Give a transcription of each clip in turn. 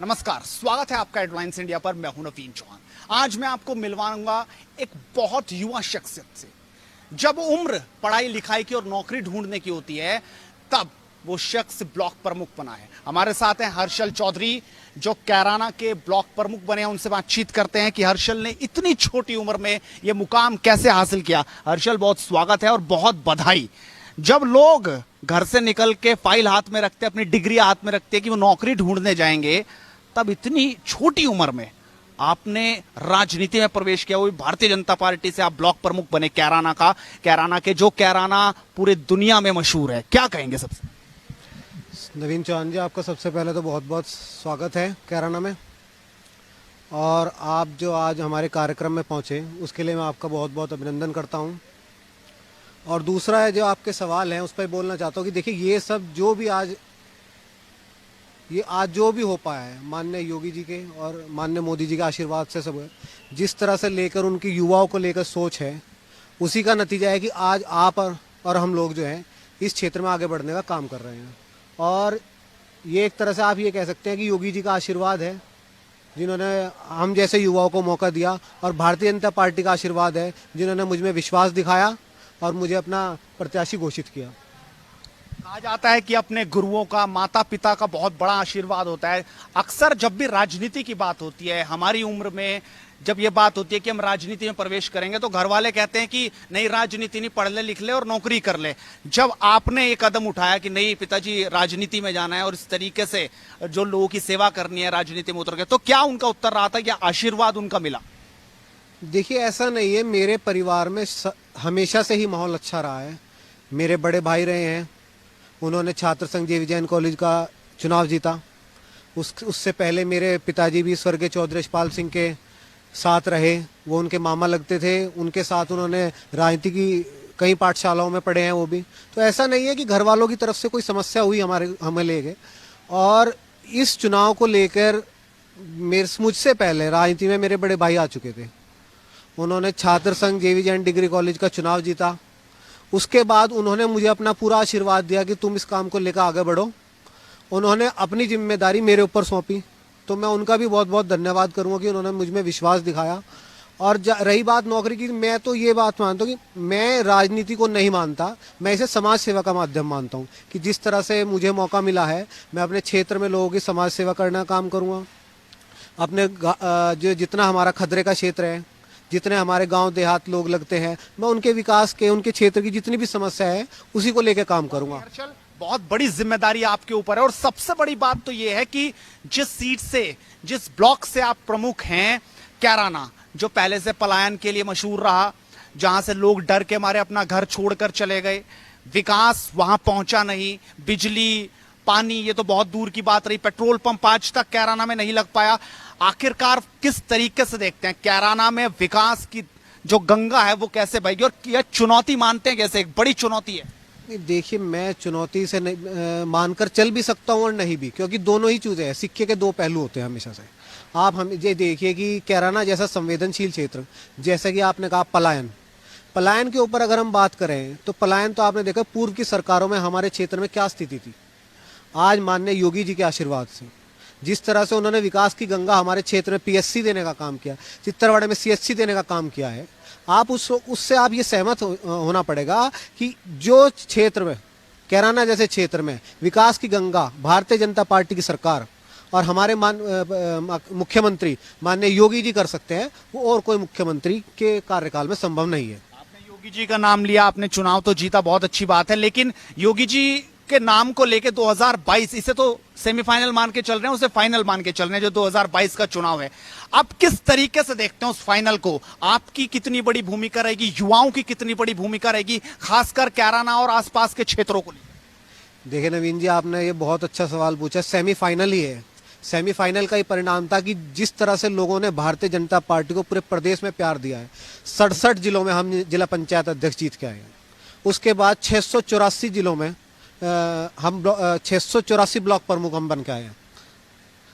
नमस्कार, स्वागत है आपका हेडलाइंस इंडिया पर। मैं हूं नवीन चौहान। आज मैं आपको मिलवाऊंगा एक बहुत युवा शख्सियत से। जब उम्र पढ़ाई लिखाई की और नौकरी ढूंढने की होती है, तब वो शख्स ब्लॉक प्रमुख बना है। हमारे साथ हैं हर्षल चौधरी, जो कैराना के ब्लॉक प्रमुख बने हैं। उनसे बातचीत करते हैं कि हर्षल ने इतनी छोटी उम्र में ये मुकाम कैसे हासिल किया। हर्षल, बहुत स्वागत है और बहुत बधाई। जब लोग घर से निकल के फाइल हाथ में रखते, अपनी डिग्री हाथ में रखते कि वो नौकरी ढूंढने जाएंगे, तब इतनी छोटी उम्र में आपने राजनीति में प्रवेश किया। वो भी भारतीय जनता पार्टी से आप ब्लॉक प्रमुख बने कैराना का। कैराना पूरे दुनिया में मशहूर है। क्या कहेंगे? सबसे नवीन चौहान जी, आपका सबसे पहले तो बहुत बहुत स्वागत है कैराना में। और आप जो आज हमारे कार्यक्रम में पहुंचे, उसके लिए मैं आपका बहुत बहुत अभिनंदन करता हूं। और दूसरा है, जो आपके सवाल हैं उस पर बोलना चाहता हूं कि देखिए, ये सब जो भी आज जो भी हो पाया है, माननीय योगी जी के और माननीय मोदी जी के आशीर्वाद से सब है। जिस तरह से लेकर उनकी युवाओं को लेकर सोच है, उसी का नतीजा है कि आज आप और हम लोग जो हैं इस क्षेत्र में आगे बढ़ने का काम कर रहे हैं। और ये एक तरह से आप ये कह सकते हैं कि योगी जी का आशीर्वाद है, जिन्होंने हम जैसे युवाओं को मौका दिया, और भारतीय जनता पार्टी का आशीर्वाद है, जिन्होंने मुझ में विश्वास दिखाया और मुझे अपना प्रत्याशी घोषित किया। कहा जाता है कि अपने गुरुओं का, माता पिता का बहुत बड़ा आशीर्वाद होता है। अक्सर जब भी राजनीति की बात होती है, हमारी उम्र में जब ये बात होती है कि हम राजनीति में प्रवेश करेंगे, तो घर वाले कहते हैं कि नहीं, राजनीति नहीं, पढ़ ले लिख ले और नौकरी कर ले। जब आपने ये कदम उठाया कि नहीं पिताजी, राजनीति में जाना है और इस तरीके से जो लोगों की सेवा करनी है, राजनीति में उतर गए, तो क्या उनका उत्तर रहा था? क्या आशीर्वाद उनका मिला? देखिए, ऐसा नहीं है। मेरे परिवार में हमेशा से ही माहौल अच्छा रहा है। मेरे बड़े भाई रहे हैं, उन्होंने छात्र संघ जे विजयन कॉलेज का चुनाव जीता। उससे पहले मेरे पिताजी भी स्वर्गीय चौधरी यशपाल सिंह के साथ रहे। वो उनके मामा लगते थे, उनके साथ उन्होंने राजनीति की कई पाठशालाओं में पढ़े हैं वो भी। तो ऐसा नहीं है कि घर वालों की तरफ से कोई समस्या हुई हमें लेके। और इस चुनाव को लेकर मुझसे पहले राजनीति में मेरे बड़े भाई आ चुके थे। उन्होंने छात्र संघ जे विजयन डिग्री कॉलेज का चुनाव जीता। उसके बाद उन्होंने मुझे अपना पूरा आशीर्वाद दिया कि तुम इस काम को लेकर आगे बढ़ो। उन्होंने अपनी जिम्मेदारी मेरे ऊपर सौंपी, तो मैं उनका भी बहुत बहुत धन्यवाद करूंगा कि उन्होंने मुझ में विश्वास दिखाया। और रही बात नौकरी की, मैं तो ये बात मानता हूँ कि मैं राजनीति को नहीं मानता, मैं इसे समाज सेवा का माध्यम मानता हूँ। कि जिस तरह से मुझे मौका मिला है, मैं अपने क्षेत्र में लोगों की समाज सेवा करने का काम करूँगा। अपने जो जितना हमारा खदरे का क्षेत्र है, जितने हमारे गांव देहात लोग लगते हैं, मैं उनके विकास के, उनके क्षेत्र की जितनी भी समस्या है, उसी को लेकर काम करूंगा। बहुत बड़ी जिम्मेदारी आपके ऊपर है। और सबसे बड़ी बात तो यह है कि जिस सीट से, जिस ब्लॉक से आप प्रमुख हैं, कैराना, जो पहले से पलायन के लिए मशहूर रहा, जहां से लोग डर के मारे अपना घर छोड़कर चले गए, विकास वहां पहुंचा नहीं, बिजली, पानी, ये तो बहुत दूर की बात रही, पेट्रोल पंप आज तक कैराना में नहीं लग पाया। आखिरकार किस तरीके से देखते हैं कैराना में विकास की जो गंगा है वो कैसे बहेगी, और यह चुनौती मानते हैं कैसे? एक बड़ी चुनौती है। देखिए, मैं चुनौती से नहीं मानकर चल भी सकता हूँ और नहीं भी, क्योंकि दोनों ही चीजें हैं। सिक्के के दो पहलू होते हैं हमेशा से। आप हम ये देखिए कि कैराना जैसा संवेदनशील क्षेत्र, जैसे कि आपने कहा पलायन के ऊपर अगर हम बात करें, तो पलायन तो आपने देखा पूर्व की सरकारों में हमारे क्षेत्र में क्या स्थिति थी। आज माननीय योगी जी के आशीर्वाद से जिस तरह से उन्होंने विकास की गंगा हमारे क्षेत्र में पीएससी देने का काम किया, चित्तरवाड़े में सीएचसी देने का काम किया है, आप उससे आप ये सहमत होना पड़ेगा कि जो क्षेत्र में, कैराना जैसे क्षेत्र में विकास की गंगा भारतीय जनता पार्टी की सरकार और हमारे मुख्यमंत्री माननीय योगी जी कर सकते हैं, वो और कोई मुख्यमंत्री के कार्यकाल में संभव नहीं है। आपने योगी जी का नाम लिया, आपने चुनाव तो जीता, बहुत अच्छी बात है, लेकिन योगी जी के नाम को लेके 2022, इसे तो सेमीफाइनल मान के चल रहे हैं, उसे फाइनल मान के चल रहे हैं, जो 2022 का चुनाव है। आप किस तरीके से देखते हैं उस फाइनल को? आपकी कितनी बड़ी भूमिका रहेगी, युवाओं की कितनी बड़ी भूमिका रहेगी, खासकर कैराना और आसपास के क्षेत्रों को लेकर? देखिए नवीन जी, आपने ये बहुत अच्छा सवाल पूछा। सेमीफाइनल ही है। सेमीफाइनल का ही परिणाम था कि जिस तरह से लोगों ने भारतीय जनता पार्टी को पूरे प्रदेश में प्यार दिया है। 67 जिलों में हम जिला पंचायत अध्यक्ष जीत के आए हैं। उसके बाद 684 जिलों में हम 684 ब्लॉक प्रमुख हम बन के आए हैं।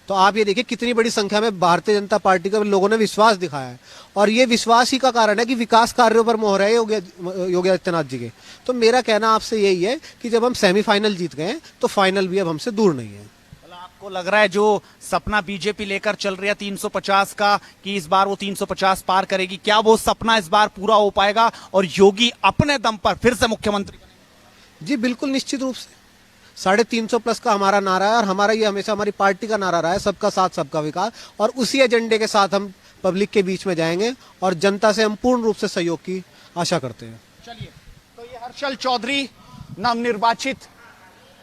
तो आप ये देखिए कितनी बड़ी संख्या में भारतीय जनता पार्टी के लोगों ने विश्वास दिखाया है। और ये विश्वास ही का कारण है कि विकास कार्यों पर मोहर है योगी आदित्यनाथ जी के। तो मेरा कहना आपसे यही है कि जब हम सेमीफाइनल जीत गए तो फाइनल भी अब हमसे दूर नहीं है। को लग रहा है जो सपना बीजेपी लेकर चल रही है 350 का कि इस बार वो 350 पार करेगी, क्या वो सपना इस बार पूरा हो पाएगा और योगी अपने दम पर फिर से मुख्यमंत्री बनेंगे? जी बिल्कुल, निश्चित रूप से 350 प्लस का हमारा नारा है और हमारा ये हमेशा हमारी पार्टी का नारा रहा है, सबका साथ सबका विकास, और उसी एजेंडे के साथ हम पब्लिक के बीच में जाएंगे और जनता से हम पूर्ण रूप से सहयोग की आशा करते हैं। चलिए, तो ये हर्षल चौधरी नवनिर्वाचित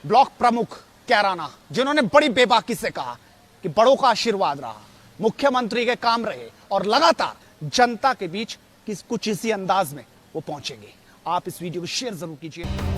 ब्लॉक प्रमुख कैराना, जिन्होंने बड़ी बेबाकी से कहा कि बड़ों का आशीर्वाद रहा, मुख्यमंत्री के काम रहे और लगातार जनता के बीच कुछ इसी अंदाज में वो पहुंचेंगे। आप इस वीडियो को शेयर जरूर कीजिए।